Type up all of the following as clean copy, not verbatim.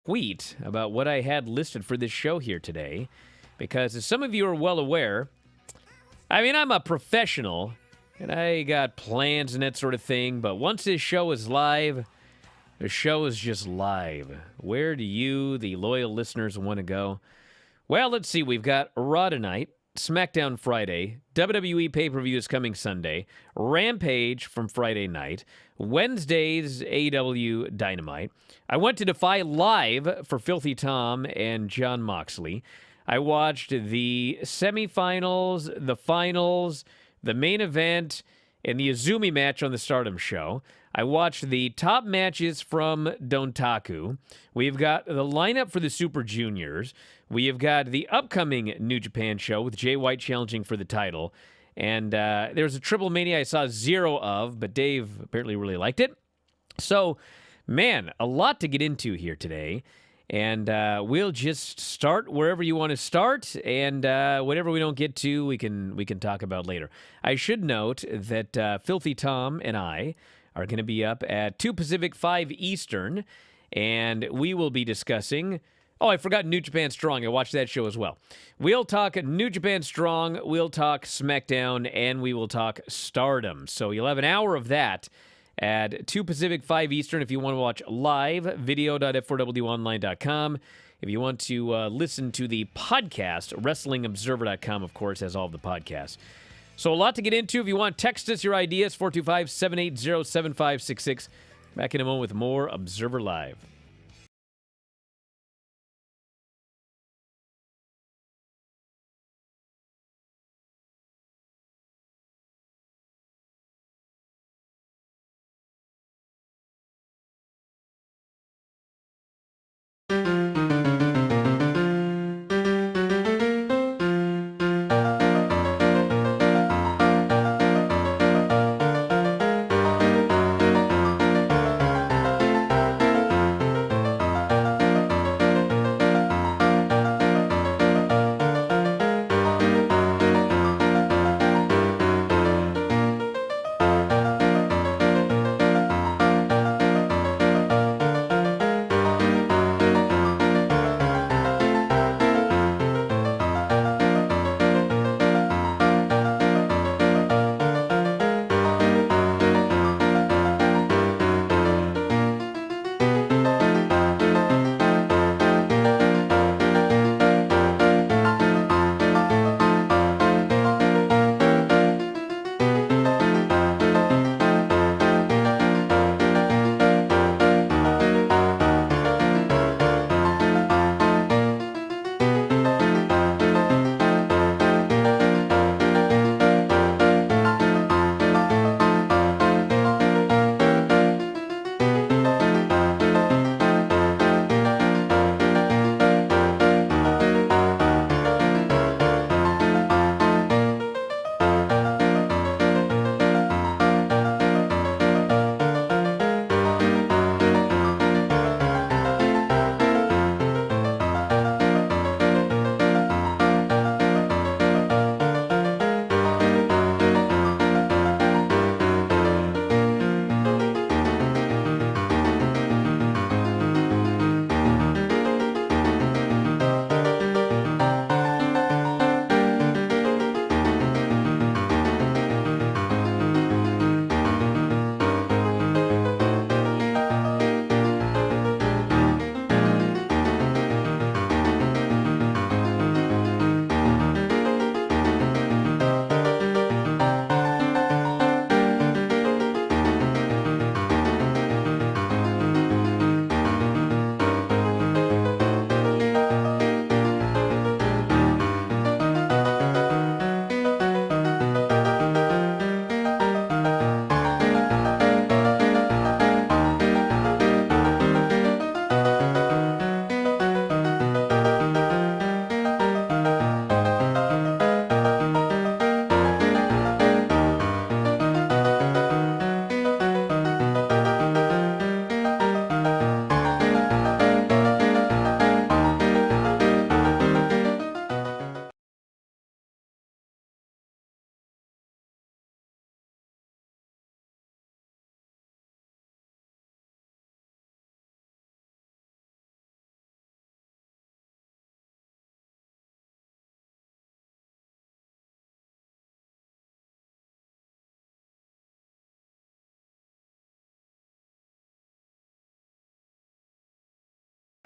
tweet about what I had listed for this show here today, because as some of you are well aware, I mean, I'm a professional, and I got plans and that sort of thing, but once this show is live, the show is just live. Where do you, the loyal listeners, want to go? Well, let's see. We've got Raw tonight, SmackDown Friday, WWE pay-per-view is coming Sunday, Rampage from Friday night, Wednesday's AEW Dynamite. I went to Defy Live for Filthy Tom and John Moxley. I watched the semifinals, the finals, the main event, and the Izumi match on the Stardom show. I watched the top matches from Dontaku. We've got the lineup for the Super Juniors. We have got the upcoming New Japan show with Jay White challenging for the title. And there's a Triple Mania I saw 0 of, but Dave apparently really liked it. So, man, a lot to get into here today. And we'll just start wherever you want to start, and whatever we don't get to, we can talk about later. I should note that Filthy Tom and I are going to be up at 2 Pacific, 5 Eastern, and we will be discussing... Oh, I forgot New Japan Strong. I watched that show as well. We'll talk New Japan Strong, we'll talk SmackDown, and we will talk Stardom. So you'll have an hour of that at 2 Pacific, 5 Eastern if you want to watch live, video.f4wonline.com. If you want to listen to the podcast, WrestlingObserver.com, of course, has all of the podcasts. So a lot to get into. If you want, text us your ideas, 425-780-7566. Back in a moment with more Observer Live.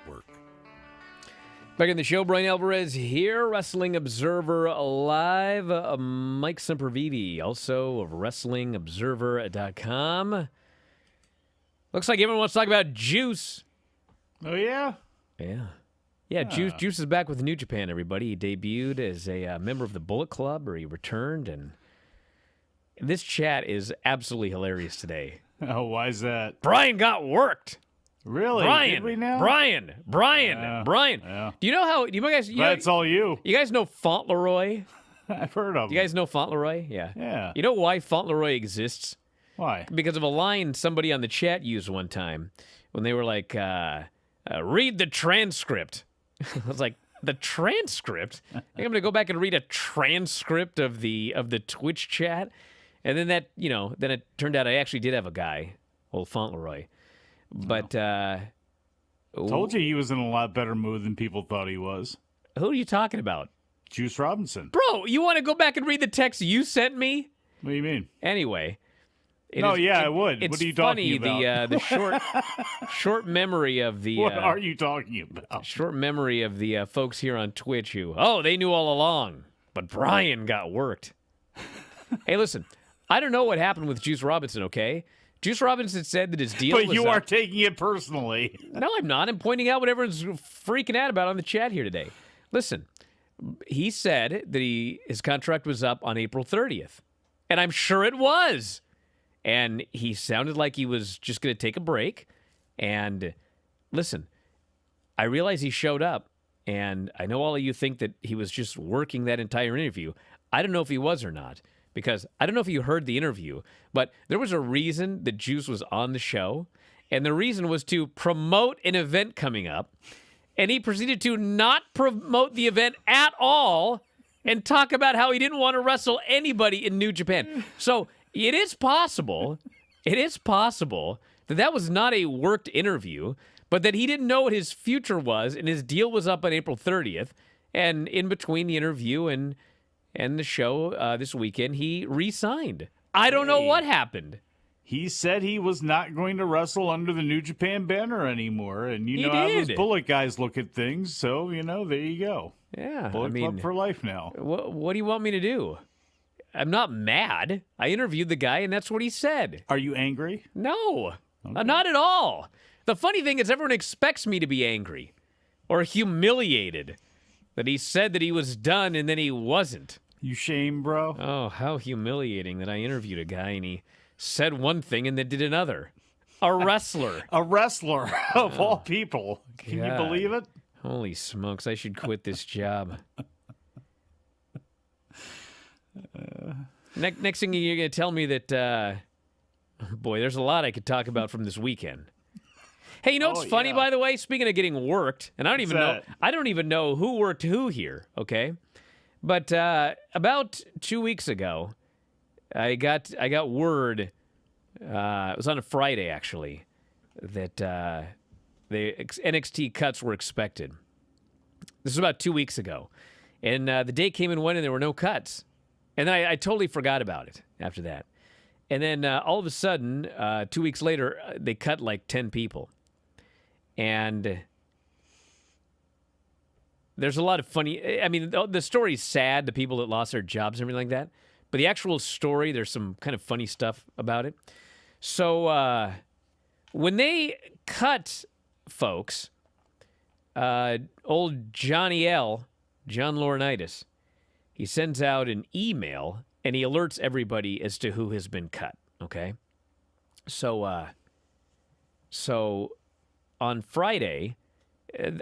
Work. Back in the show, Bryan Alvarez here, Wrestling Observer Live. Mike Sempervive, also of WrestlingObserver.com. Looks like everyone wants to talk about Juice. Oh, yeah? Yeah. Yeah, Juice is back with New Japan, everybody. He debuted as a member of the Bullet Club, or he returned, and this chat is absolutely hilarious today. Oh, why is that? Brian got worked. Really? Brian, Did we now? Brian. Yeah. Do you know how? Do you guys? That's all you. You guys know Fauntleroy? I've heard of him. You guys know Fauntleroy? Yeah. Yeah. You know why Fauntleroy exists? Why? Because of a line somebody on the chat used one time when they were like, "Read the transcript." I was like, "The transcript? I think I'm going to go back and read a transcript of the Twitch chat." And then then it turned out I actually did have a guy, old Fauntleroy. But Told you he was in a lot better mood than people thought he was. Who are you talking about? Juice Robinson. Bro, you want to go back and read the text you sent me? What do you mean? Anyway. I would. It's what are you funny, talking about? the short memory of the... What are you talking about? Short memory of the folks here on Twitch who, they knew all along, but Brian got worked. Hey, listen, I don't know what happened with Juice Robinson, okay? Juice Robinson said that his deal was But you up. are taking it personally. No, I'm not. I'm pointing out what everyone's freaking out about on the chat here today. Listen, he said that his contract was up on April 30th, and I'm sure it was. And he sounded like he was just going to take a break. And listen, I realize he showed up, and I know all of you think that he was just working that entire interview. I don't know if he was or not, because I don't know if you heard the interview, but there was a reason that Juice was on the show, and the reason was to promote an event coming up, and he proceeded to not promote the event at all and talk about how he didn't want to wrestle anybody in New Japan. So it is possible that that was not a worked interview, but that he didn't know what his future was, and his deal was up on April 30th, and in between the interview and the show this weekend, he re-signed. I don't know what happened. He said he was not going to wrestle under the New Japan banner anymore, and you know how those Bullet guys look at things, so, there you go. Yeah, Bullet Club for life now. What do you want me to do? I'm not mad. I interviewed the guy, and that's what he said. Are you angry? No, not at all. The funny thing is everyone expects me to be angry or humiliated that he said that he was done and then he wasn't. You shame, bro. Oh, how humiliating that I interviewed a guy and he said one thing and then did another. A wrestler. A wrestler of all people. Can you believe it? Holy smokes, I should quit this job. Next thing you're going to tell me that, boy, there's a lot I could talk about from this weekend. Hey, you know what's funny, by the way? Speaking of getting worked, and I don't even know who worked who here, okay? But about 2 weeks ago, I got word, it was on a Friday, actually, that the NXT cuts were expected. This was about 2 weeks ago. And the day came and went, and there were no cuts. And then I totally forgot about it after that. And then all of a sudden, 2 weeks later, they cut like 10 people. And there's a lot of funny... I mean, the story's sad, the people that lost their jobs and everything like that. But the actual story, there's some kind of funny stuff about it. So when they cut folks, old Johnny L., John Laurinaitis, he sends out an email and he alerts everybody as to who has been cut, okay? So on Friday,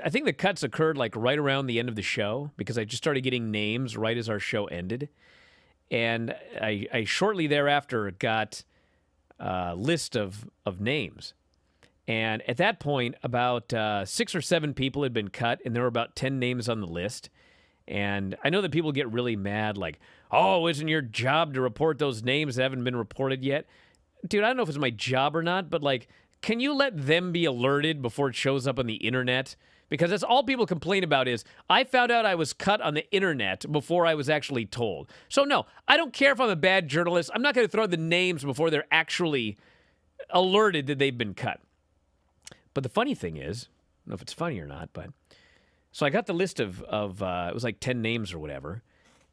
I think the cuts occurred like right around the end of the show because I just started getting names right as our show ended. And I shortly thereafter got a list of names. And at that point, about 6 or 7 people had been cut, and there were about 10 names on the list. And I know that people get really mad, like, oh, isn't your job to report those names that haven't been reported yet? Dude, I don't know if it's my job or not, but, like, can you let them be alerted before it shows up on the internet? Because that's all people complain about is, I found out I was cut on the internet before I was actually told. So, no, I don't care if I'm a bad journalist. I'm not going to throw the names before they're actually alerted that they've been cut. But the funny thing is, I don't know if it's funny or not, but... So I got the list of it was like 10 names or whatever.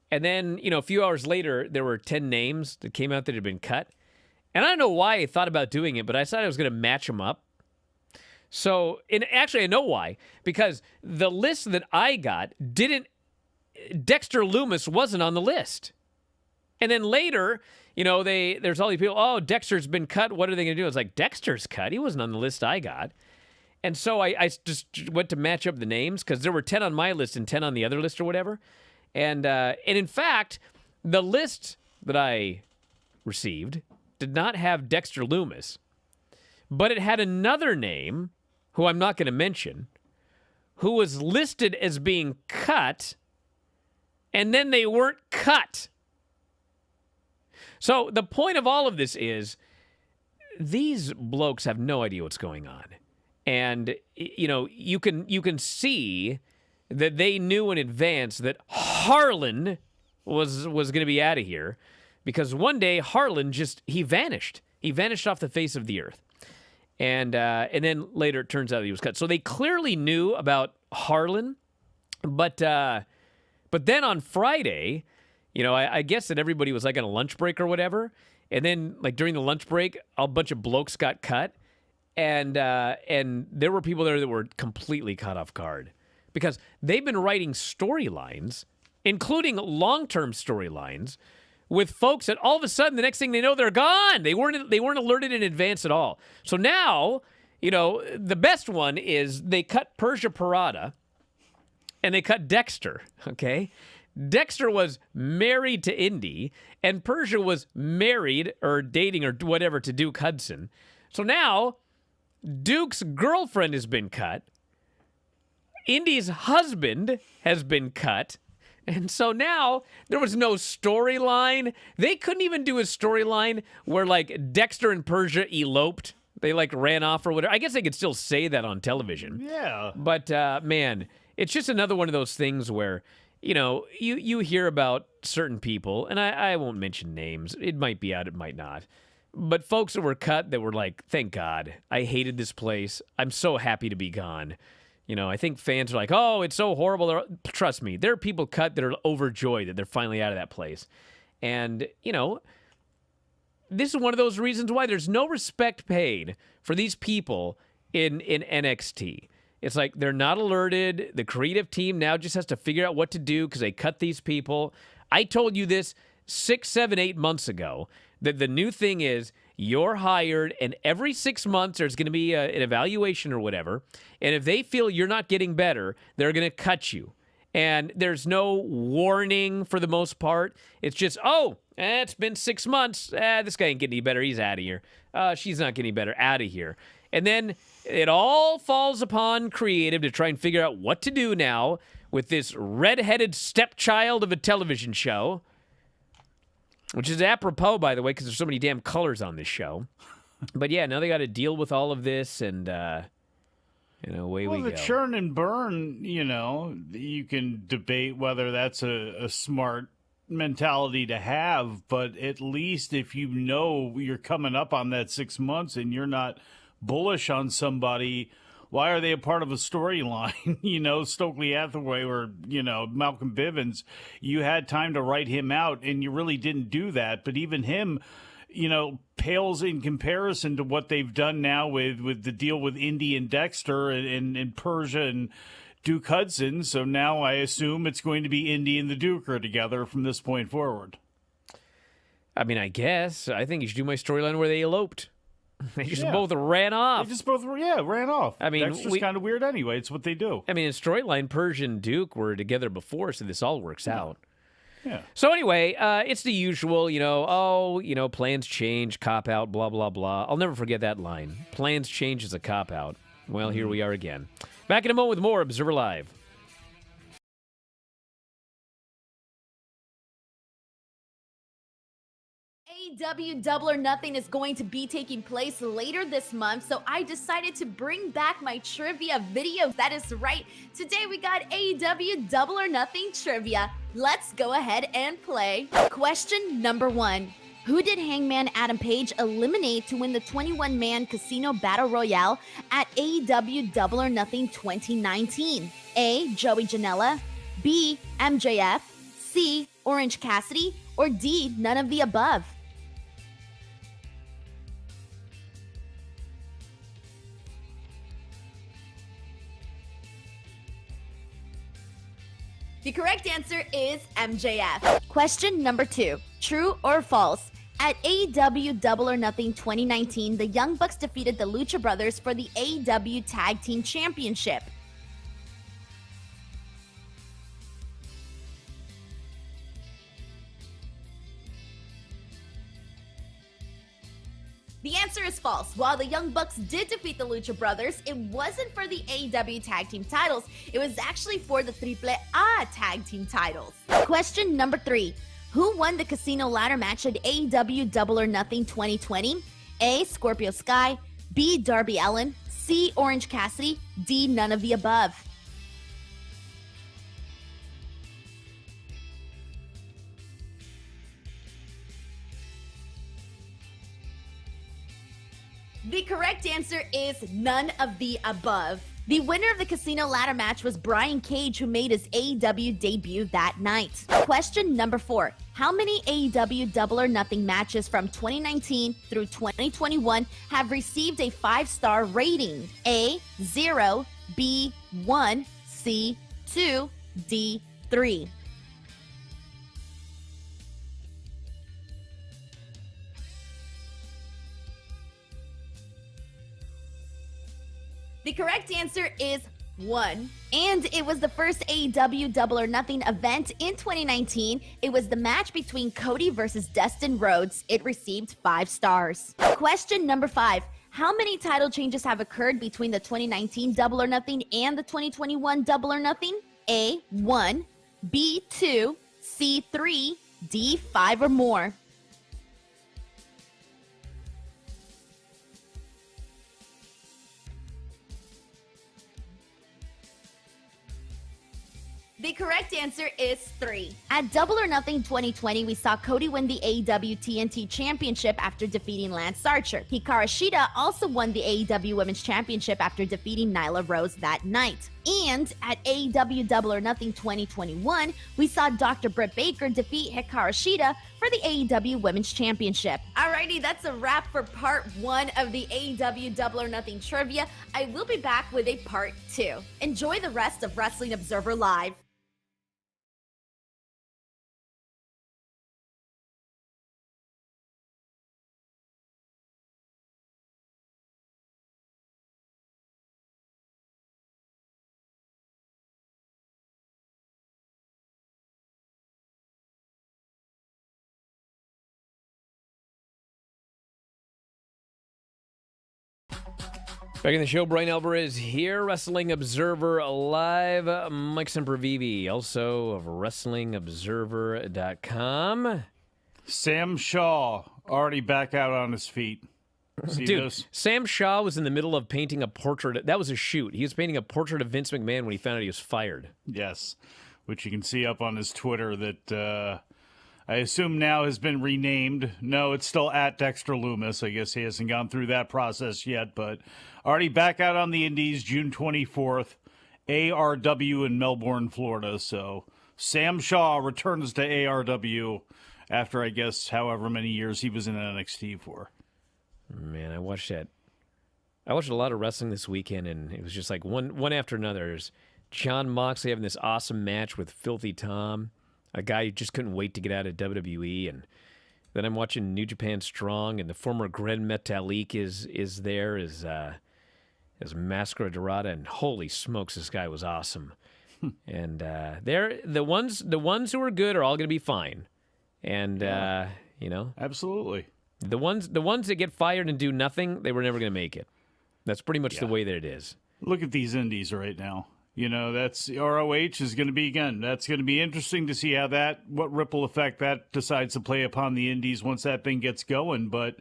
And then, a few hours later, there were 10 names that came out that had been cut. And I don't know why I thought about doing it, but I decided I was going to match them up. So, and actually, I know why. Because the list that I got Dexter Lumis wasn't on the list. And then later, there's all these people, oh, Dexter's been cut. What are they going to do? It's like, Dexter's cut? He wasn't on the list I got. And so I just went to match up the names because there were 10 on my list and 10 on the other list or whatever. And in fact, the list that I received did not have Dexter Lumis, but it had another name, who I'm not going to mention, who was listed as being cut, and then they weren't cut. So the point of all of this is these blokes have no idea what's going on. And, you can see that they knew in advance that Harlan was going to be out of here, because one day Harlan he vanished. He vanished off the face of the earth. And then later it turns out he was cut. So they clearly knew about Harlan, but then on Friday, I guess that everybody was like on a lunch break or whatever, and then like during the lunch break, a bunch of blokes got cut. And there were people there that were completely caught off guard because they've been writing storylines, including long-term storylines, with folks that all of a sudden the next thing they know they're gone. They weren't alerted in advance at all. So now, the best one is they cut Persia Parada and they cut Dexter. Okay, Dexter was married to Indy and Persia was married or dating or whatever to Duke Hudson. So now Duke's girlfriend has been cut. Indy's husband has been cut. And so now there was no storyline. They couldn't even do a storyline where like Dexter and Persia eloped. They like ran off or whatever. I guess they could still say that on television. Yeah. But man, it's just another one of those things where, you hear about certain people, and I won't mention names. It might be out, it might not. But folks that were cut that were like, thank God, I hated this place. I'm so happy to be gone. I think fans are like, oh, it's so horrible. Trust me, there are people cut that are overjoyed that they're finally out of that place. And, this is one of those reasons why there's no respect paid for these people in NXT. It's like they're not alerted. The creative team now just has to figure out what to do because they cut these people. I told you this 6, 7, 8 months ago, that the new thing is you're hired, and every 6 months there's going to be an evaluation or whatever. And if they feel you're not getting better, they're going to cut you. And there's no warning for the most part. It's just, it's been 6 months. This guy ain't getting any better. He's out of here. She's not getting better. Out of here. And then it all falls upon creative to try and figure out what to do now with this redheaded stepchild of a television show. Which is apropos, by the way, because there's so many damn colors on this show. But yeah, now they got to deal with all of this, and away we go. Well, the churn and burn, you can debate whether that's a smart mentality to have, but at least if you're coming up on that 6 months and you're not bullish on somebody, why are they a part of a storyline? Stokely Hathaway or, Malcolm Bivens, you had time to write him out and you really didn't do that. But even him, pales in comparison to what they've done now with the deal with Indy and Dexter and Persia and Duke Hudson. So now I assume it's going to be Indy and the Duke are together from this point forward. I mean, I guess. I think you should do my storyline where they eloped. They just both ran off. They just both, ran off. I mean, Dexter's kind of weird anyway. It's what they do. I mean, in storyline, Persia and Duke were together before, so this all works out. Yeah. So anyway, it's the usual, plans change, cop-out, blah, blah, blah. I'll never forget that line. Plans change is a cop-out. Well, here we are again. Back in a moment with more Observer Live. AEW Double or Nothing is going to be taking place later this month, so I decided to bring back my trivia video. That is right. Today we got AEW Double or Nothing trivia. Let's go ahead and play. Question number 1. Who did Hangman Adam Page eliminate to win the 21-man Casino Battle Royale at AEW Double or Nothing 2019? A. Joey Janela, B. MJF, C. Orange Cassidy, or D. None of the above? The correct answer is MJF. Question number 2. True or false? At AEW Double or Nothing 2019, the Young Bucks defeated the Lucha Brothers for the AEW Tag Team Championship. The answer is false. While the Young Bucks did defeat the Lucha Brothers, it wasn't for the AEW Tag Team titles. It was actually for the AAA Tag Team titles. Question number 3. Who won the Casino Ladder match at AEW Double or Nothing 2020? A. Scorpio Sky, B. Darby Allin, C. Orange Cassidy, D. None of the above. The correct answer is none of the above. The winner of the Casino Ladder match was Brian Cage, who made his AEW debut that night. Question number 4. How many AEW Double or Nothing matches from 2019 through 2021 have received a 5-star rating? A. 0, B. 1, C. 2, D. 3. The correct answer is 1. And it was the first AEW Double or Nothing event in 2019. It was the match between Cody versus Dustin Rhodes. It received 5 stars. Question number 5. How many title changes have occurred between the 2019 Double or Nothing and the 2021 Double or Nothing? A. 1, B. 2, C. 3, D. 5 or more. The correct answer is 3. At Double or Nothing 2020, we saw Cody win the AEW TNT Championship after defeating Lance Archer. Hikaru Shida also won the AEW Women's Championship after defeating Nyla Rose that night. And at AEW Double or Nothing 2021, we saw Dr. Britt Baker defeat Hikaru Shida for the AEW Women's Championship. Alrighty, that's a wrap for part 1 of the AEW Double or Nothing trivia. I will be back with a part 2. Enjoy the rest of Wrestling Observer Live. Back in the show, Bryan Alvarez here, Wrestling Observer Live. Mike Sempervive, also of WrestlingObserver.com. Sam Shaw already back out on his feet. See Dude, this? Sam Shaw was in the middle of painting a portrait. That was a shoot. He was painting a portrait of Vince McMahon when he found out he was fired. Yes, which you can see up on his Twitter that I assume now has been renamed. No, it's still at Dexter Loomis. I guess he hasn't gone through that process yet, but already back out on the Indies, June 24th, ARW in Melbourne, Florida. So Sam Shaw returns to ARW after, I guess, however many years he was in NXT for. Man, I watched that. I watched a lot of wrestling this weekend, and it was just like one after another. There's Jon Moxley having this awesome match with Filthy Tom, a guy who just couldn't wait to get out of WWE. And then I'm watching New Japan Strong, and the former Grand Metalik is there as Mascara Dorada, and holy smokes, this guy was awesome. And they're the ones who are good are all going to be fine. And Absolutely. The ones that get fired and do nothing, they were never going to make it. That's pretty much the way that it is. Look at these indies right now. You know, that's ROH is going to be, again, that's going to be interesting to see what ripple effect that decides to play upon the indies once that thing gets going. But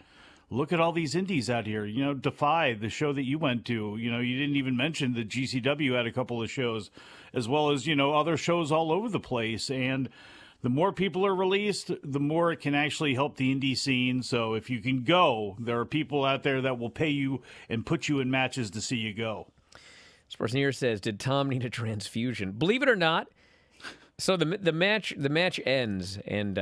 look at all these indies out here. You know, Defy, the show that you went to, you know, you didn't even mention that GCW had a couple of shows, as well as, you know, other shows all over the place. And the more people are released, the more it can actually help the indie scene. So if you can go, there are people out there that will pay you and put you in matches to see you go. This person here says, "Did Tom need a transfusion?" Believe it or not, so the match ends, and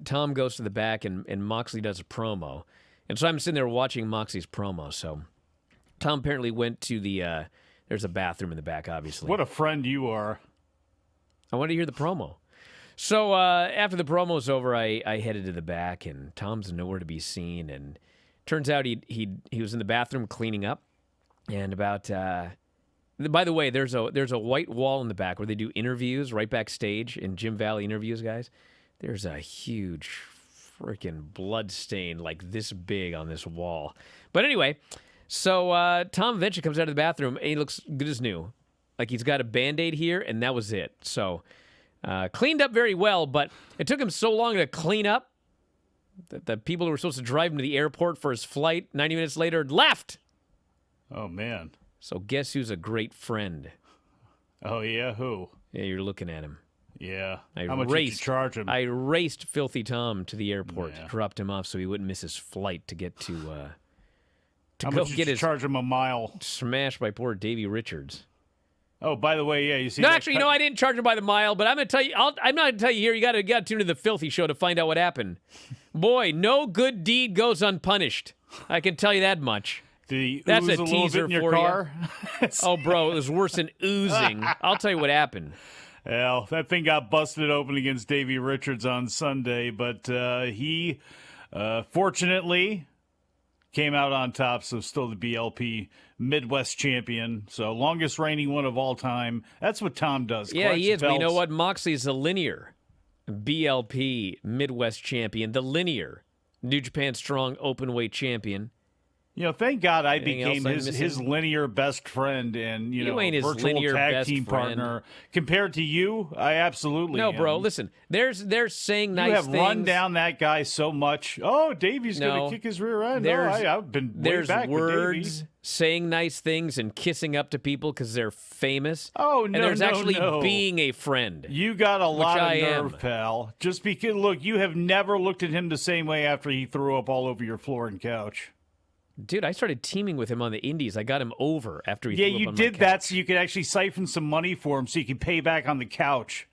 Tom goes to the back, and Moxley does a promo, and so I'm sitting there watching Moxley's promo. So Tom apparently went to the there's a bathroom in the back, obviously. What a friend you are. I wanted to hear the promo. So after the promo's over, I headed to the back, and Tom's nowhere to be seen. And turns out he was in the bathroom cleaning up. And about by the way, there's a white wall in the back where they do interviews right backstage in Jim Valley interviews, guys. There's a huge freaking blood stain like this big on this wall. But anyway, so Tom eventually comes out of the bathroom, and he looks good as new. Like he's got a Band-Aid here, and that was it. So cleaned up very well, but it took him so long to clean up that the people who were supposed to drive him to the airport for his flight 90 minutes later left. Oh, man. So guess who's a great friend? Oh, yeah? Who? Yeah, you're looking at him. Yeah. How much did you charge him? I raced Filthy Tom to the airport, dropped him off so he wouldn't miss his flight to get to How go much did get you his charge him a mile? smashed by poor Davey Richards. Oh, by the way, yeah, you see. No, actually, I didn't charge him by the mile, but I'm going to tell you. I'm not going to tell you here. You got to tune into the Filthy Show to find out what happened. Boy, no good deed goes unpunished. I can tell you that much. That's a teaser in your for car? you. Oh, bro, it was worse than oozing. I'll tell you what happened. Well, that thing got busted open against Davey Richards on Sunday, but he fortunately came out on top, so still the BLP Midwest champion. So longest reigning one of all time. That's what Tom does. Yeah, he is. But you know what? Moxley's the linear BLP Midwest champion, the linear New Japan Strong Openweight champion. You know, thank God I Anything became else I'm his linear best friend and, You ain't his virtual linear tag best team friend. partner. Compared to you, I absolutely No, am. bro, listen. There's saying nice You have things. run down that guy so much. Oh, Davey's going No. to kick his rear end. There's- I've been way There's back with words Davey. saying nice things and kissing up to people because they're famous. Oh, and no, there's no, actually no. being a friend. You got a lot I of am. nerve, pal. Just because, look, you have never looked at him the same way after he threw up all over your floor and couch. Dude, I started teaming with him on the indies. I got him over after he Yeah, threw up you on my did couch. that so you could actually siphon some money for him so you could pay back on the couch.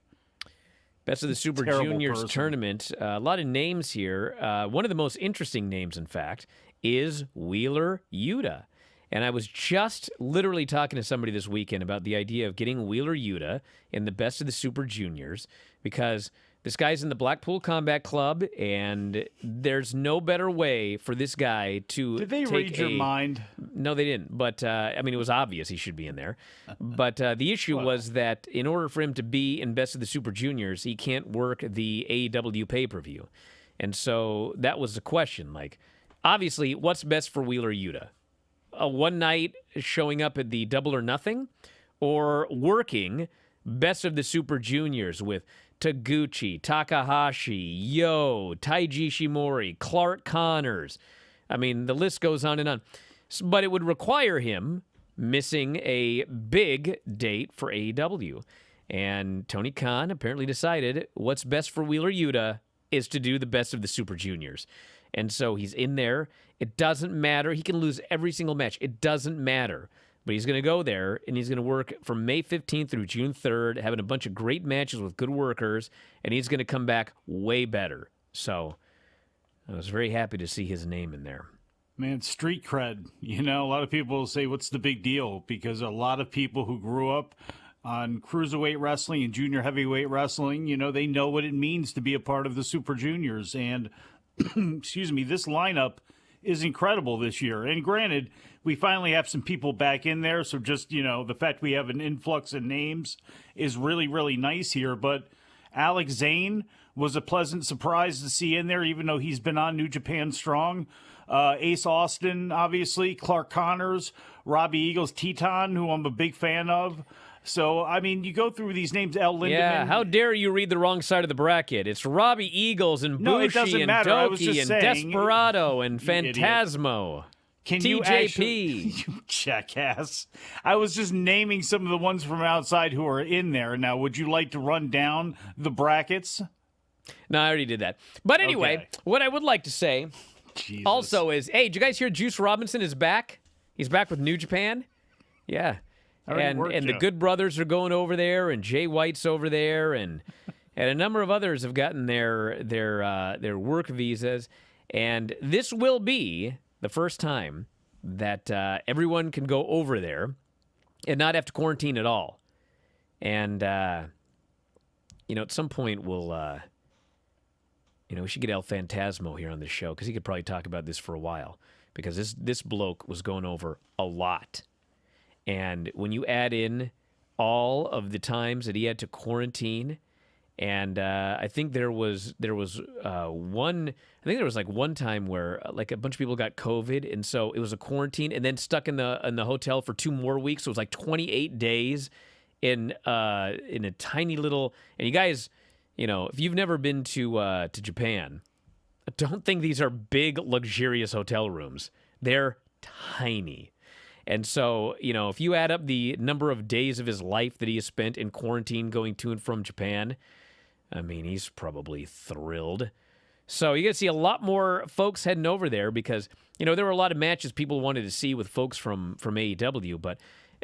Best of the Super Terrible Juniors person. tournament. A lot of names here. One of the most interesting names, in fact, is Wheeler Yuta. And I was just literally talking to somebody this weekend about the idea of getting Wheeler Yuta in the Best of the Super Juniors because this guy's in the Blackpool Combat Club, and there's no better way for this guy to Did they take read your mind? No, they didn't. But, I mean, it was obvious he should be in there. But the issue was that in order for him to be in Best of the Super Juniors, he can't work the AEW pay-per-view. And so that was the question. Like, obviously, what's best for Wheeler Yuta? A one-night showing up at the Double or Nothing? Or working Best of the Super Juniors with Taguchi, Takahashi, Yo, Taiji Shimori, Clark Connors. I mean, the list goes on and on. But it would require him missing a big date for AEW. And Tony Khan apparently decided what's best for Wheeler Yuta is to do the Best of the Super Juniors. And so he's in there. It doesn't matter. He can lose every single match. It doesn't matter. But he's going to go there, and he's going to work from May 15th through June 3rd, having a bunch of great matches with good workers, and he's going to come back way better. So I was very happy to see his name in there. Man, street cred. You know, a lot of people will say, what's the big deal? Because a lot of people who grew up on cruiserweight wrestling and junior heavyweight wrestling, you know, they know what it means to be a part of the Super Juniors. And, excuse me, this lineup is incredible this year. And granted, we finally have some people back in there, so just, you know, the fact we have an influx of names is really, really nice here. But Alex Zane was a pleasant surprise to see in there, even though he's been on New Japan Strong. Ace Austin, obviously, Clark Connors, Robbie Eagles, Teton, who I'm a big fan of. So, I mean, you go through these names, El Lindemann. Yeah, how dare you read the wrong side of the bracket? It's Robbie Eagles and No, it Bushi doesn't and matter. I was Doki just and saying, Desperado and you idiot. Phantasmo. Can you TJP. actually, you jackass. I was just naming some of the ones from outside who are in there. Now, would you like to run down the brackets? No, I already did that. But anyway, Okay. what I would like to say Jesus. also is, hey, did you guys hear Juice Robinson is back? He's back with New Japan? Yeah. Already worked And the you. Good Brothers are going over there, and Jay White's over there, and a number of others have gotten their work visas. And this will be the first time that everyone can go over there and not have to quarantine at all. And at some point we'll, we should get El Phantasmo here on this show because he could probably talk about this for a while because this bloke was going over a lot. And when you add in all of the times that he had to quarantine, and I think there was one time where like a bunch of people got COVID, and so it was a quarantine, and then stuck in the hotel for 2 more weeks. So it was like 28 days in a tiny little. And you guys, if you've never been to Japan, don't think these are big luxurious hotel rooms. They're tiny. And so, if you add up the number of days of his life that he has spent in quarantine going to and from Japan, I mean, he's probably thrilled. So you're going to see a lot more folks heading over there because, there were a lot of matches people wanted to see with folks from AEW, but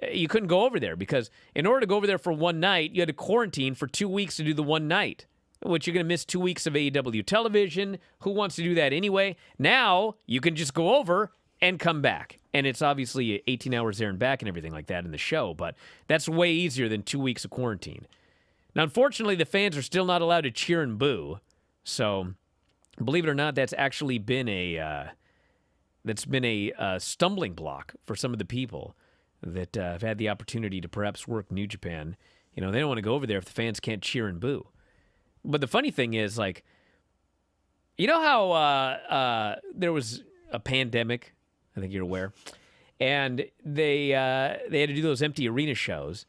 you couldn't go over there because in order to go over there for one night, you had to quarantine for 2 weeks to do the one night, which you're going to miss 2 weeks of AEW television. Who wants to do that anyway? Now you can just go over and come back. And it's obviously 18 hours there and back and everything like that in the show, but that's way easier than 2 weeks of quarantine. Now, unfortunately, the fans are still not allowed to cheer and boo. So, believe it or not, that's actually been a stumbling block for some of the people that have had the opportunity to perhaps work New Japan. They don't want to go over there if the fans can't cheer and boo. But the funny thing is, like, how there was a pandemic? I think you're aware. And they had to do those empty arena shows.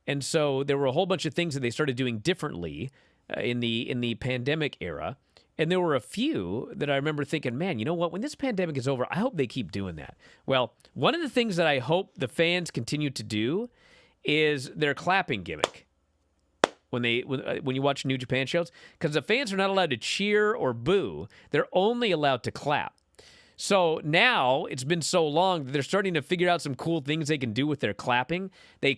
And so there were a whole bunch of things that they started doing differently in the pandemic era. And there were a few that I remember thinking, man, you know what? When this pandemic is over, I hope they keep doing that. Well, one of the things that I hope the fans continue to do is their clapping gimmick when you watch New Japan shows, because the fans are not allowed to cheer or boo. They're only allowed to clap. So now it's been so long that they're starting to figure out some cool things they can do with their clapping. They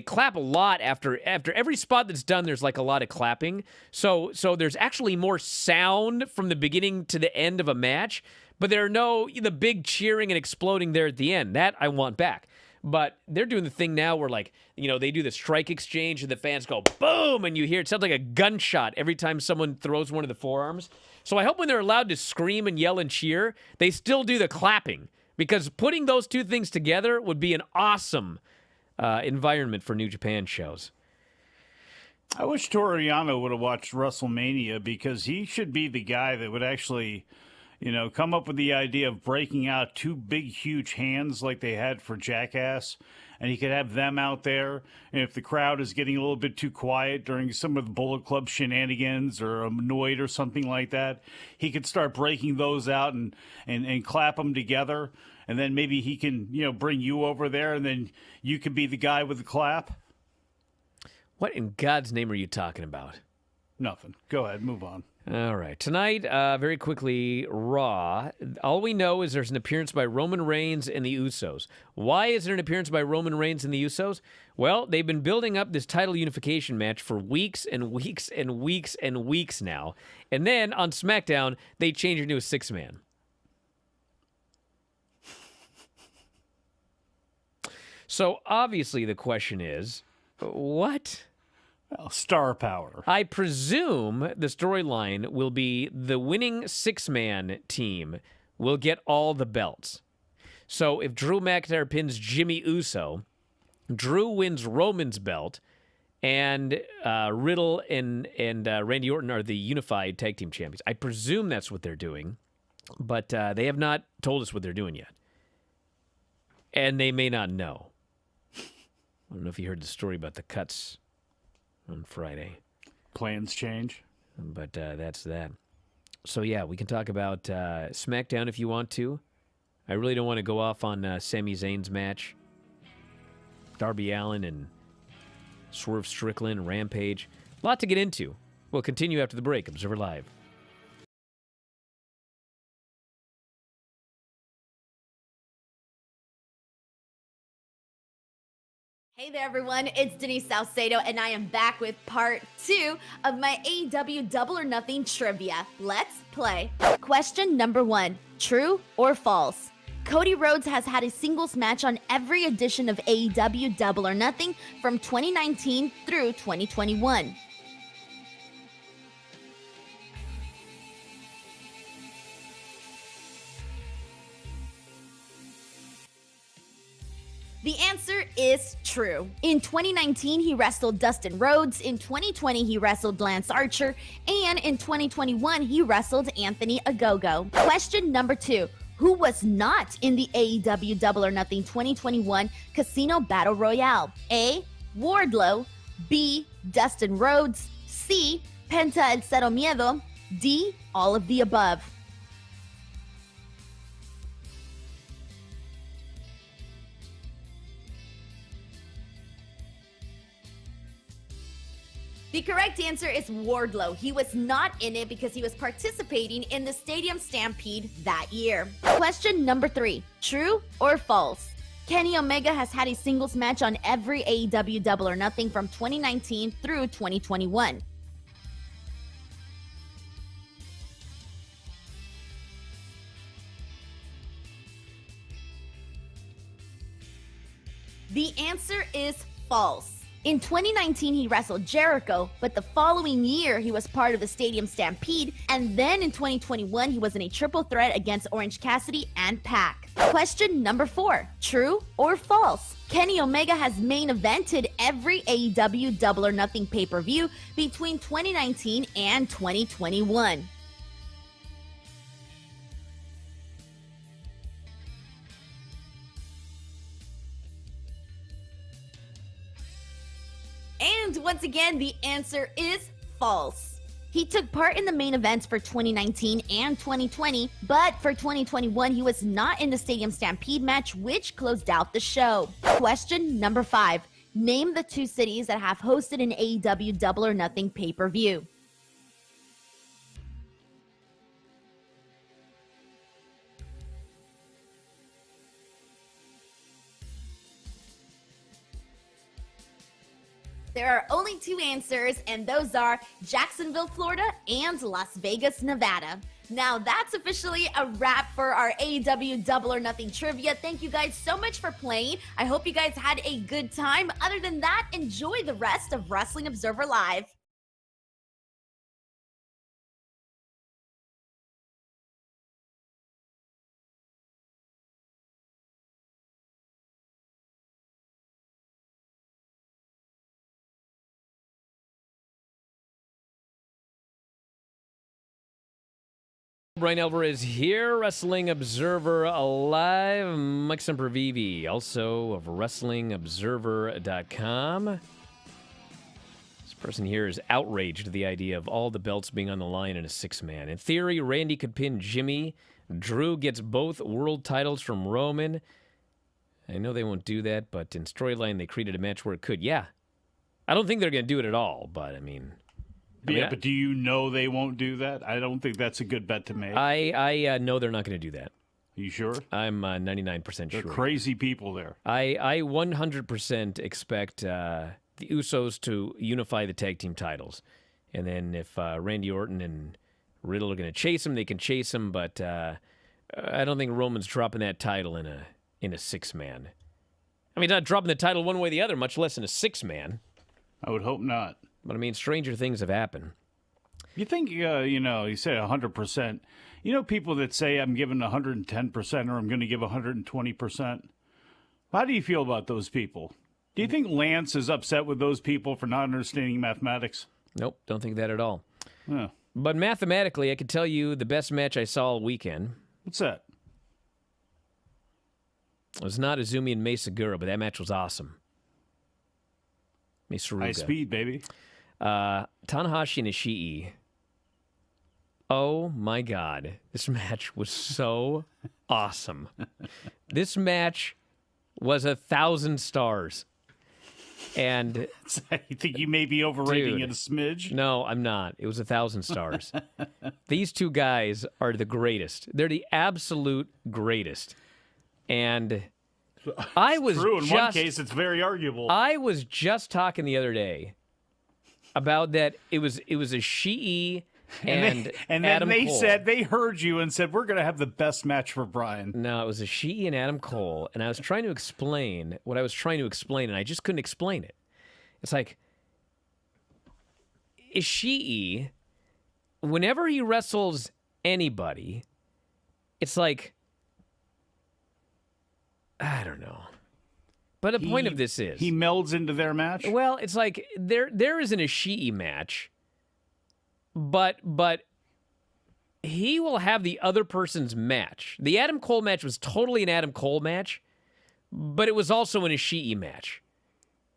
clap a lot after every spot that's done. There's like a lot of clapping. So there's actually more sound from the beginning to the end of a match, but there are the big cheering and exploding there at the end. That I want back. But they're doing the thing now where, like, they do the strike exchange and the fans go boom, and you hear it sounds like a gunshot every time someone throws one of the forearms. So I hope when they're allowed to scream and yell and cheer, they still do the clapping, because putting those two things together would be an awesome environment for New Japan shows. I wish Toriano would have watched WrestleMania, because he should be the guy that would actually, come up with the idea of breaking out 2 big, huge hands like they had for Jackass. And he could have them out there. And if the crowd is getting a little bit too quiet during some of the Bullet Club shenanigans or annoyed or something like that, he could start breaking those out and clap them together. And then maybe he can, bring you over there, and then you could be the guy with the clap. What in God's name are you talking about? Nothing. Go ahead. Move on. All right. Tonight, very quickly, Raw. All we know is there's an appearance by Roman Reigns and the Usos. Why is there an appearance by Roman Reigns and the Usos? Well, they've been building up this title unification match for weeks and weeks and weeks and weeks now. And then on SmackDown, they changed it to a 6-man. So obviously the question is, what? Well, star power. I presume the storyline will be the winning 6-man team will get all the belts. So if Drew McIntyre pins Jimmy Uso, Drew wins Roman's belt, and Riddle and Randy Orton are the unified tag team champions. I presume that's what they're doing, but they have not told us what they're doing yet. And they may not know. I don't know if you heard the story about the cuts on Friday. Plans change. But that's that. So, yeah, we can talk about SmackDown if you want to. I really don't want to go off on Sami Zayn's match. Darby Allin and Swerve Strickland, Rampage. A lot to get into. We'll continue after the break. Observer Live. Hey there, everyone. It's Denise Salcedo, and I am back with part 2 of my AEW Double or Nothing trivia. Let's play. Question number 1. True or false? Cody Rhodes has had a singles match on every edition of AEW Double or Nothing from 2019 through 2021. The answer is true. In 2019, he wrestled Dustin Rhodes. In 2020, he wrestled Lance Archer. And in 2021, he wrestled Anthony Ogogo. Question number 2. Who was not in the AEW Double or Nothing 2021 Casino Battle Royale? A. Wardlow. B. Dustin Rhodes. C. Penta El Cero Miedo. D. All of the above. The correct answer is Wardlow. He was not in it because he was participating in the Stadium Stampede that year. Question number 3. True or false? Kenny Omega has had a singles match on every AEW Double or Nothing from 2019 through 2021. The answer is false. In 2019, he wrestled Jericho, but the following year, he was part of the Stadium Stampede, and then in 2021, he was in a triple threat against Orange Cassidy and Pac. Question number 4. True or false? Kenny Omega has main evented every AEW Double or Nothing pay-per-view between 2019 and 2021. And once again, the answer is false. He took part in the main events for 2019 and 2020, but for 2021, he was not in the Stadium Stampede match, which closed out the show. Question number 5. Name the 2 cities that have hosted an AEW Double or Nothing pay-per-view. There are only 2 answers, and those are Jacksonville, Florida, and Las Vegas, Nevada. Now, that's officially a wrap for our AEW Double or Nothing trivia. Thank you guys so much for playing. I hope you guys had a good time. Other than that, enjoy the rest of Wrestling Observer Live. Bryan Alvarez here, Wrestling Observer Live. Mike Sempervive, also of WrestlingObserver.com. This person here is outraged at the idea of all the belts being on the line in a 6-man. In theory, Randy could pin Jimmy. Drew gets both world titles from Roman. I know they won't do that, but in storyline, they created a match where it could. Yeah. I don't think they're going to do it at all, but I mean... but do you know they won't do that? I don't think that's a good bet to make. I know they're not going to do that. You sure? I'm 99% sure. They're crazy people there. I 100% expect the Usos to unify the tag team titles. And then if Randy Orton and Riddle are going to chase him, they can chase him. But I don't think Roman's dropping that title in a 6-man. I mean, not dropping the title one way or the other, much less in a 6-man. I would hope not. But, I mean, stranger things have happened. You think, you say 100%. You know people that say I'm giving 110% or I'm going to give 120%? How do you feel about those people? Do you think Lance is upset with those people for not understanding mathematics? Nope, don't think that at all. Yeah. But mathematically, I could tell you the best match I saw all weekend. What's that? It was not Azumi and Mei Segura, but that match was awesome. Mei Suruga. High speed, baby. Tanahashi and Ishii. Oh, my God. This match was so awesome. This match was 1,000 stars. And I think you may be overrating dude, it a smidge. No, I'm not. It was 1,000 stars. These 2 guys are the greatest. They're the absolute greatest. And I was true. In one case, it's very arguable. I was just talking the other day about that. It was Ishii and Adam then Cole. they heard you and said, we're going to have the best match for Bryan. No, it was Ishii and Adam Cole, and I was trying to explain what I was trying to explain, and I just couldn't explain it. It's like, Ishii, whenever he wrestles anybody, it's like, I don't know. But the point of this is he melds into their match. Well, it's like there is an Ishii match, but he will have the other person's match. The Adam Cole match was totally an Adam Cole match, but it was also an Ishii match.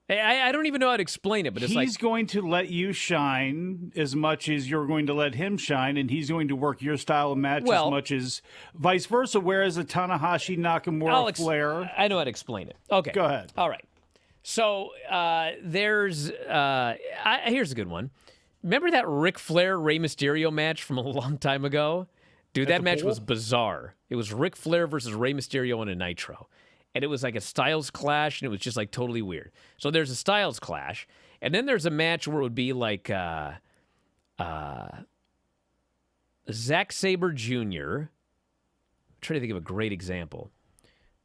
I don't even know how to explain it, but it's he's going to let you shine as much as you're going to let him shine, and he's going to work your style of match as much as vice versa, whereas a Tanahashi Nakamura Flair... I know how to explain it. Okay. Go ahead. All right. So here's a good one. Remember that Ric Flair-Rey Mysterio match from a long time ago? Dude, that match was bizarre. It was Ric Flair versus Rey Mysterio on a Nitro. And it was like a Styles clash, and it was just like totally weird. So there's a Styles clash, and then there's a match where it would be like Zack Sabre Jr. I'm trying to think of a great example.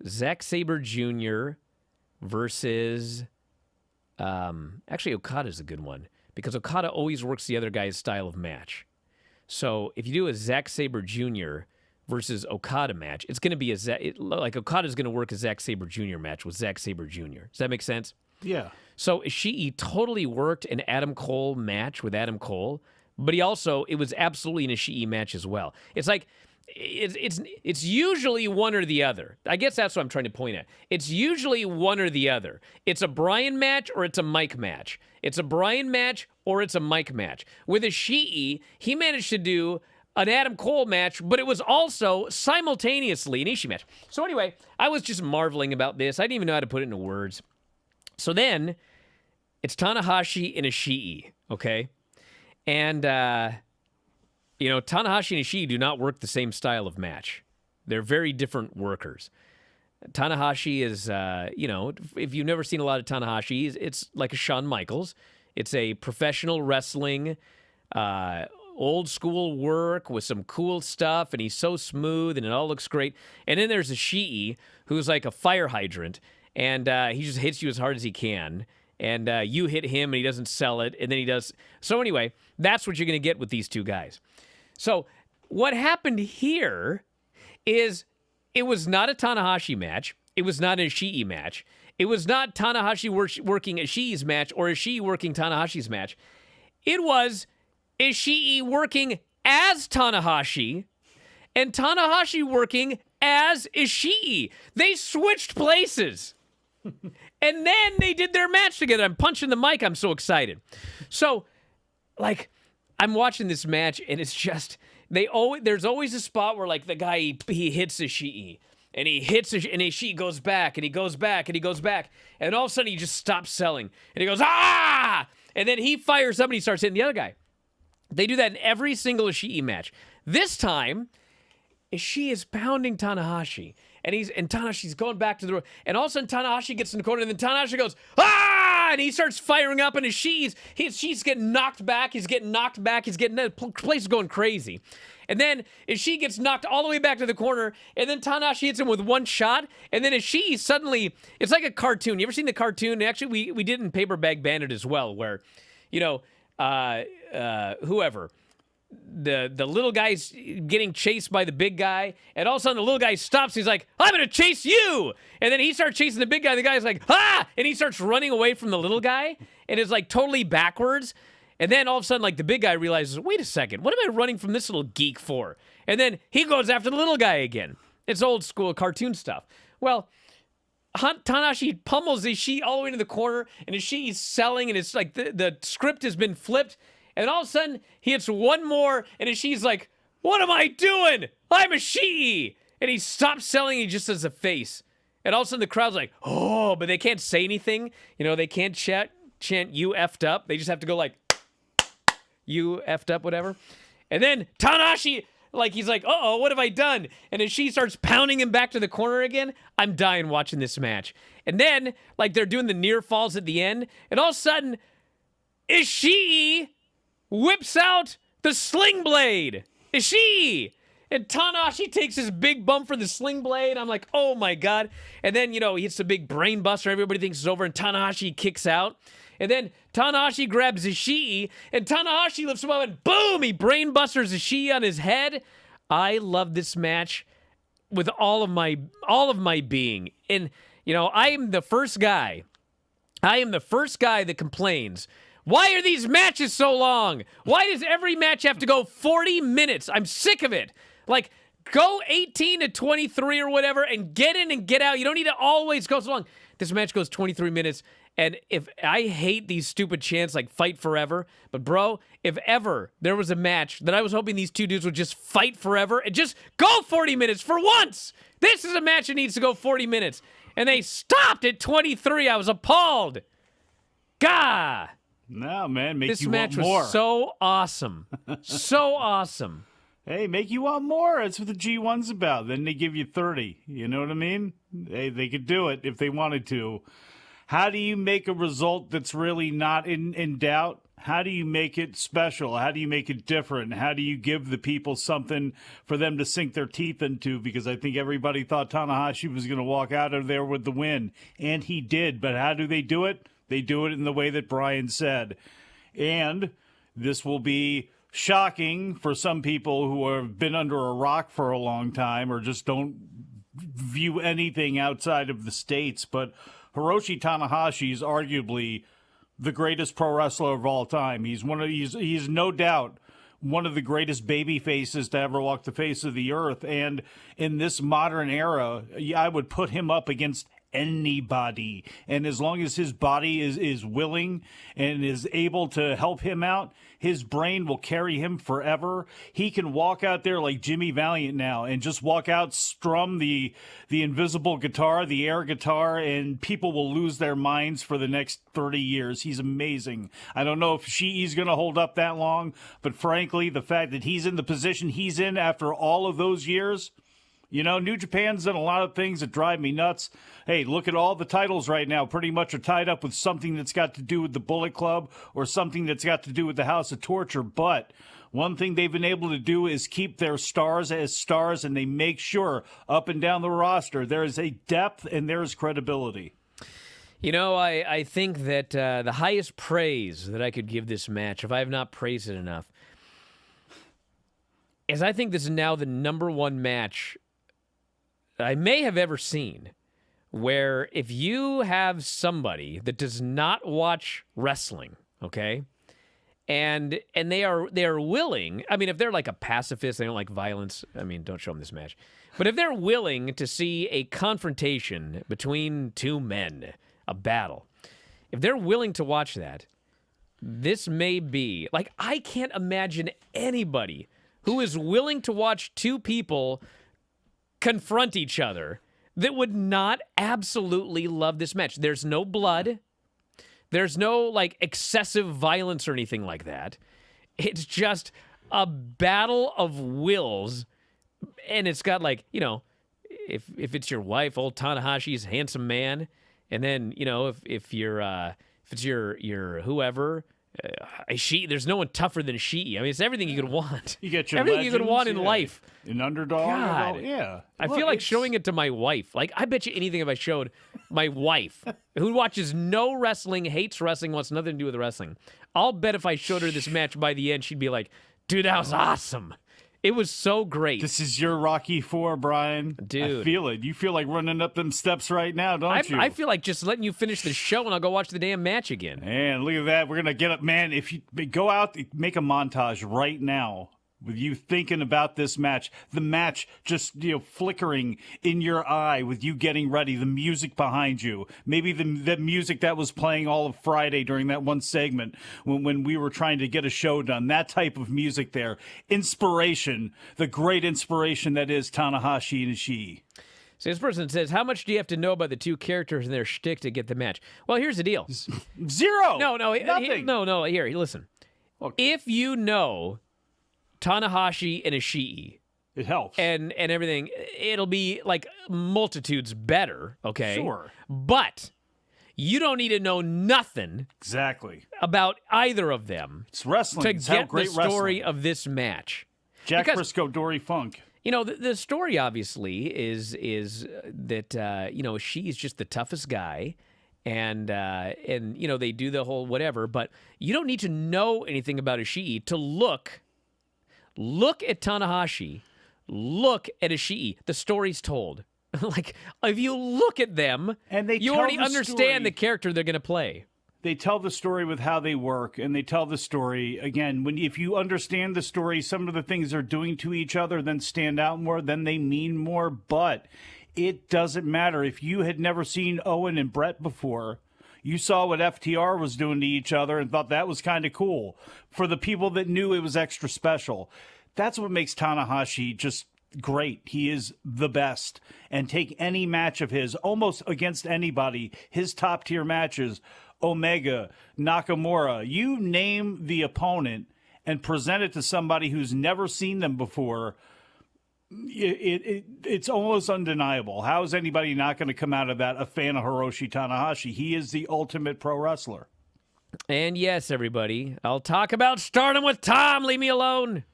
Zack Sabre Jr. versus actually Okada's a good one because Okada always works the other guy's style of match. So if you do a Zack Sabre Jr. versus Okada match, it's going to be like Okada's going to work a Zack Sabre Jr. match with Zack Sabre Jr. Does that make sense? Yeah. So Ishii totally worked an Adam Cole match with Adam Cole, but it was absolutely an Ishii match as well. It's like it's usually one or the other. I guess that's what I'm trying to point at. It's usually one or the other. It's a Bryan match or it's a Mike match. It's a Bryan match or it's a Mike match. With Ishii, he managed to do an Adam Cole match, but it was also simultaneously an Ishii match. So anyway, I was just marveling about this. I didn't even know how to put it into words. So then, it's Tanahashi and Ishii, okay? And, Tanahashi and Ishii do not work the same style of match. They're very different workers. Tanahashi is, if you've never seen a lot of Tanahashi, it's like a Shawn Michaels. It's a professional wrestling, old school work with some cool stuff, and he's so smooth, and it all looks great. And then there's Ishii, who's like a fire hydrant, and he just hits you as hard as he can. And you hit him, and he doesn't sell it, and then he does. So anyway, that's what you're going to get with these two guys. So what happened here is it was not a Tanahashi match. It was not an Ishii match. It was not Tanahashi working Ishii's match or Ishii working Tanahashi's match. It was Ishii working as Tanahashi and Tanahashi working as Ishii. They switched places. And then they did their match together. I'm punching the mic. I'm so excited. So, I'm watching this match, and it's just there's always a spot where the guy he hits Ishii, and he hits and Ishii goes back, and he goes back, and he goes back, and all of a sudden he just stops selling, and he goes and then he fires up and he starts hitting the other guy. They do that in every single Ishii match. This time, Ishii is pounding Tanahashi, and Tanahashi's going back to the road, and all of a sudden Tanahashi gets in the corner, and then Tanahashi goes, and he starts firing up, and Ishii's getting knocked back, the place is going crazy. And then Ishii gets knocked all the way back to the corner, and then Tanahashi hits him with one shot, and then Ishii suddenly, it's like a cartoon. You ever seen the cartoon? Actually, we did in Paper Bag Bandit as well, where, whoever, the little guy's getting chased by the big guy, and all of a sudden the little guy stops. He's like, I'm going to chase you. And then he starts chasing the big guy. The guy's like, and he starts running away from the little guy, and it's totally backwards. And then all of a sudden, the big guy realizes, wait a second, what am I running from this little geek for? And then he goes after the little guy again. It's old school cartoon stuff. Well, Tanahashi pummels Ishii all the way to the corner, and Ishii's selling, and it's like the script has been flipped. And all of a sudden, he hits one more, and Ishii's like, what am I doing? I'm Ishii! And he stops selling, he just does a face. And all of a sudden, the crowd's like, oh, but they can't say anything. They can't chant you effed up. They just have to go you effed up, whatever. And then Tanahashi, he's like, uh-oh, what have I done? And Ishii starts pounding him back to the corner again. I'm dying watching this match. And then, they're doing the near falls at the end, and all of a sudden, Ishii whips out the sling blade. Ishii! And Tanahashi takes his big bump for the sling blade. I'm like, oh my God. And then, he hits the big brain buster. Everybody thinks it's over, and Tanahashi kicks out. And then Tanahashi grabs Ishii, and Tanahashi lifts him up, and boom, he brain busters Ishii on his head. I love this match with all of my being. And You know, I am the first guy that complains. Why are these matches so long? Why does every match have to go 40 minutes? I'm sick of it. Like, go 18 to 23 or whatever and get in and get out. You don't need to always go so long. This match goes 23 minutes. And if I hate these stupid chants like fight forever, but bro, if ever there was a match that I was hoping these two dudes would just fight forever and just go 40 minutes for once. This is a match that needs to go 40 minutes. And they stopped at 23. I was appalled. Gah! No, man, make this you match want more. was so awesome. So awesome. Hey, make you want more. That's what the G1's about. Then they give you 30. You know what I mean? They could do it if they wanted to. How do you make a result that's really not in doubt? How do you make it special? How do you make it different? How do you give the people something for them to sink their teeth into? Because I think everybody thought Tanahashi was going to walk out of there with the win, and he did. But how do they do it? They do it in the way that Bryan said. And this will be shocking for some people who have been under a rock for a long time or just don't view anything outside of the States. But Hiroshi Tanahashi is arguably the greatest pro wrestler of all time. He's no doubt one of the greatest baby faces to ever walk the face of the earth. And in this modern era, I would put him up against anybody. And as long as his body is willing and is able to help him out, his brain will carry him forever. He can walk out there like Jimmy Valiant now and just walk out, strum the invisible guitar, the air guitar, and people will lose their minds for the next 30 years. He's amazing. I don't know if Ishii's going to hold up that long, but frankly, the fact that he's in the position he's in after all of those years, you know, New Japan's done a lot of things that drive me nuts. Hey, look at all the titles right now pretty much are tied up with something that's got to do with the Bullet Club or something that's got to do with the House of Torture. But one thing they've been able to do is keep their stars as stars, and they make sure up and down the roster there is a depth and there is credibility. You know, I think that the highest praise that I could give this match, if I have not praised it enough, is I think this is now the number one match I may have ever seen where if you have somebody that does not watch wrestling, okay, and they are willing, I mean, if they're like a pacifist, they don't like violence, I mean, don't show them this match. But if they're willing to see a confrontation between two men, a battle, if they're willing to watch that, this may be, like, I can't imagine anybody who is willing to watch two people confront each other that would not absolutely love this match. There's no blood. There's no, like, excessive violence or anything like that. It's just a battle of wills, and it's got, like, you know, if it's your wife, old Tanahashi's handsome man, and then, you know, if it's your whoever, Ishii, there's no one tougher than Ishii. I mean, it's everything you could want. You get your everything you could want in yeah. life. An underdog. God. Yeah. I feel like showing it to my wife. Like, I bet you anything if I showed my wife, who watches no wrestling, hates wrestling, wants nothing to do with wrestling, I'll bet if I showed her this match by the end, she'd be like, dude, that was awesome. It was so great. This is your Rocky IV, Brian. Dude. I feel it. You feel like running up them steps right now, don't you? I feel like just letting you finish the show and I'll go watch the damn match again. And look at that. We're going to get up. Man, if you go out, make a montage right now with you thinking about this match. The match just, you know, flickering in your eye with you getting ready. The music behind you. Maybe the music that was playing all of Friday during that one segment when we were trying to get a show done. That type of music there. Inspiration. The great inspiration that is Tanahashi and Ishii. So this person says, how much do you have to know about the two characters and their shtick to get the match? Well, here's the deal. Zero. No, Nothing. No. Here, listen. Okay. If you know Tanahashi and Ishii, it helps. And everything, it'll be like multitudes better, okay? Sure. But you don't need to know nothing Exactly. about either of them It's wrestling. to It's how get the great story wrestling. of this match. Jack because- Briscoe, Dory Funk. You know, the story obviously is that you know, Ishii's just the toughest guy. And you know, they do the whole whatever, but you don't need to know anything about Ishii to look at Tanahashi, look at Ishii. The story's told. Like, if you look at them, And they you tell already the understand story. the character they're going to play. They tell the story with how they work, and they tell the story again. If you understand the story, some of the things they're doing to each other then stand out more, then they mean more. But it doesn't matter if you had never seen Owen and Brett before. You saw what FTR was doing to each other and thought that was kind of cool. For the people that knew it was extra special, that's what makes Tanahashi just great. He is the best. And take any match of his, almost against anybody, his top tier matches, Omega, Nakamura, you name the opponent and present it to somebody who's never seen them before. It's almost undeniable. How is anybody not going to come out of that a fan of Hiroshi Tanahashi? He is the ultimate pro wrestler. And yes, everybody, I'll talk about Stardom with Tom. Leave me alone.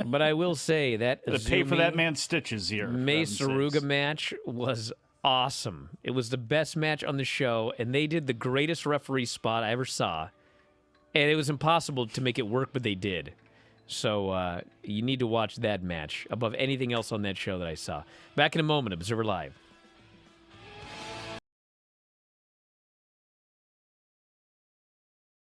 But I will say that to pay for that man's stitches here. Mace Saruga match was awesome. It was the best match on the show, and they did the greatest referee spot I ever saw. And it was impossible to make it work, but they did. So you need to watch that match above anything else on that show that I saw. Back in a moment, Observer Live.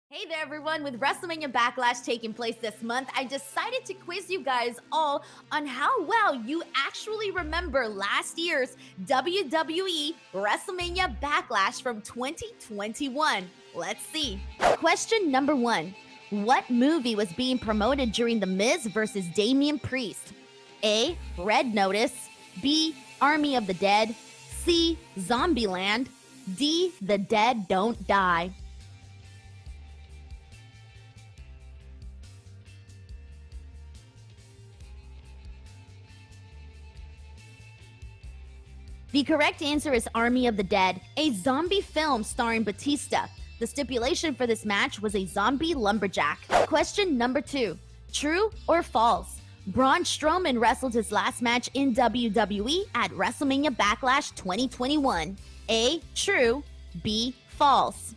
Hey there, everyone. With WrestleMania Backlash taking place this month, I decided to quiz you guys all on how well you actually remember last year's WWE WrestleMania Backlash from 2021. Let's see. Question number 1. What movie was being promoted during The Miz versus Damian Priest? A. Red Notice. B. Army of the Dead. C. Zombieland. D. The Dead Don't Die. The correct answer is Army of the Dead, a zombie film starring Batista. The stipulation for this match was a zombie lumberjack. Question number 2. True or false? Braun Strowman wrestled his last match in WWE at WrestleMania Backlash 2021. A. True. B. False.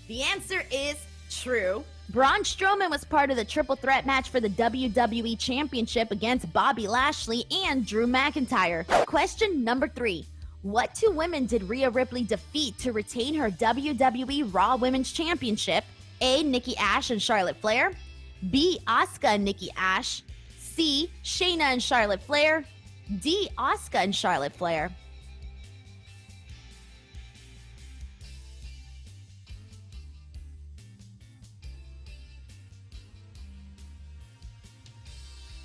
The answer is true. Braun Strowman was part of the triple threat match for the WWE Championship against Bobby Lashley and Drew McIntyre. Question number 3. What 2 women did Rhea Ripley defeat to retain her WWE Raw Women's Championship? A. Nikki Ash and Charlotte Flair. B. Asuka and Nikki Ash. C. Shayna and Charlotte Flair. D. Asuka and Charlotte Flair.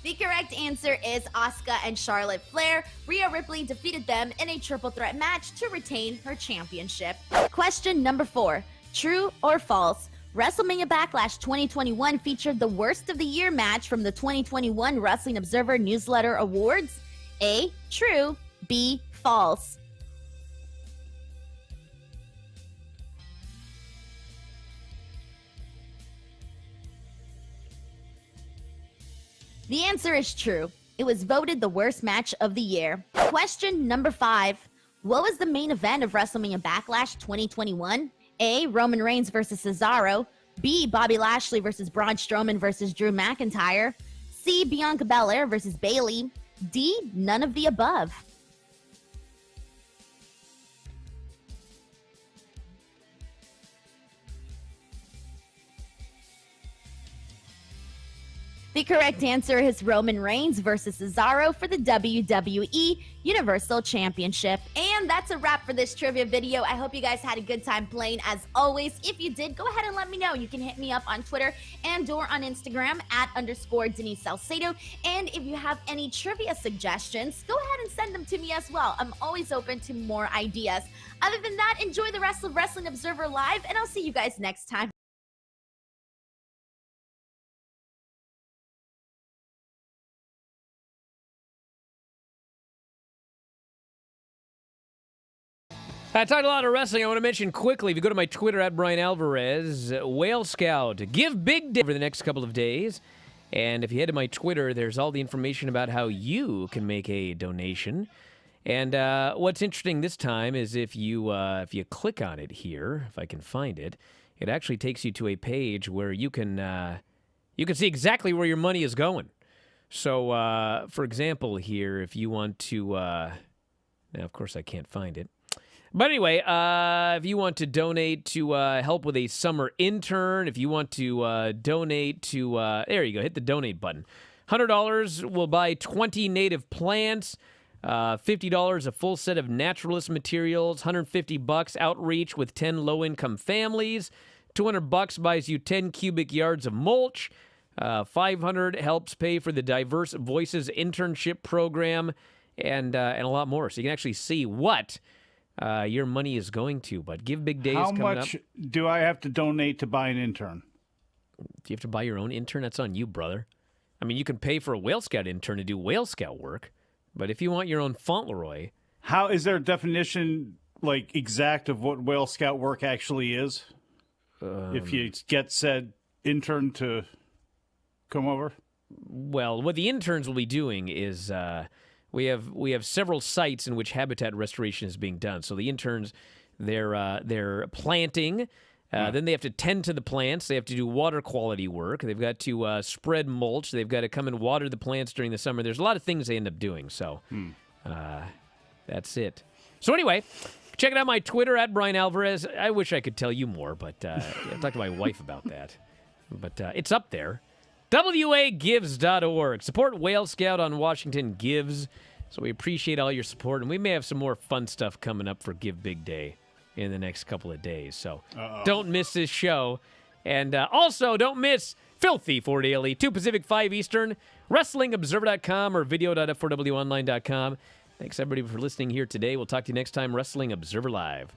The correct answer is Asuka and Charlotte Flair. Rhea Ripley defeated them in a triple threat match to retain her championship. Question number 4. True or false? WrestleMania Backlash 2021 featured the Worst of the Year match from the 2021 Wrestling Observer Newsletter Awards. A. True. B. False. The answer is true. It was voted the worst match of the year. Question number 5. What was the main event of WrestleMania Backlash 2021? A. Roman Reigns versus Cesaro. B. Bobby Lashley versus Braun Strowman versus Drew McIntyre. C. Bianca Belair versus Bayley. D. None of the above. The correct answer is Roman Reigns versus Cesaro for the WWE Universal Championship. And that's a wrap for this trivia video. I hope you guys had a good time playing. As always, if you did, go ahead and let me know. You can hit me up on Twitter and or on Instagram @_Denise Salcedo. And if you have any trivia suggestions, go ahead and send them to me as well. I'm always open to more ideas. Other than that, enjoy the rest of Wrestling Observer Live, and I'll see you guys next time. I talked a lot of wrestling. I want to mention quickly, if you go to my Twitter @Bryan Alvarez, Whale Scout, give big day over the next couple of days. And if you head to my Twitter, there's all the information about how you can make a donation. And what's interesting this time is if you click on it here, if I can find it, it actually takes you to a page where you can see exactly where your money is going. So, for example, here, if you want to, now of course I can't find it. But anyway, if you want to donate to help with a summer intern, if you want to donate to, there you go, hit the donate button. $100 will buy 20 native plants. $50 a full set of naturalist materials. $150 outreach with 10 low-income families. $200 buys you 10 cubic yards of mulch. $500 helps pay for the Diverse Voices internship program, and a lot more. So you can actually see what your money is going to. But Give Big Day is coming up. How much do I have to donate to buy an intern? Do you have to buy your own intern? That's on you, brother. I mean, you can pay for a Whale Scout intern to do Whale Scout work, but if you want your own Fauntleroy... How is there a definition, like, exact of what Whale Scout work actually is? If you get said intern to come over? Well, what the interns will be doing is we have several sites in which habitat restoration is being done. So the interns, they're planting. Then they have to tend to the plants. They have to do water quality work. They've got to spread mulch. They've got to come and water the plants during the summer. There's a lot of things they end up doing. So that's it. So anyway, check it out my Twitter at Bryan Alvarez. I wish I could tell you more, but I've talked to my wife about that. But it's up there. WAGives.org. Support Whale Scout on Washington Gives. So we appreciate all your support, and we may have some more fun stuff coming up for Give Big Day in the next couple of days. So don't miss this show. And also don't miss Filthy 4 Daily, 2 Pacific, 5 Eastern, WrestlingObserver.com or video.f4wonline.com. Thanks, everybody, for listening here today. We'll talk to you next time, Wrestling Observer Live.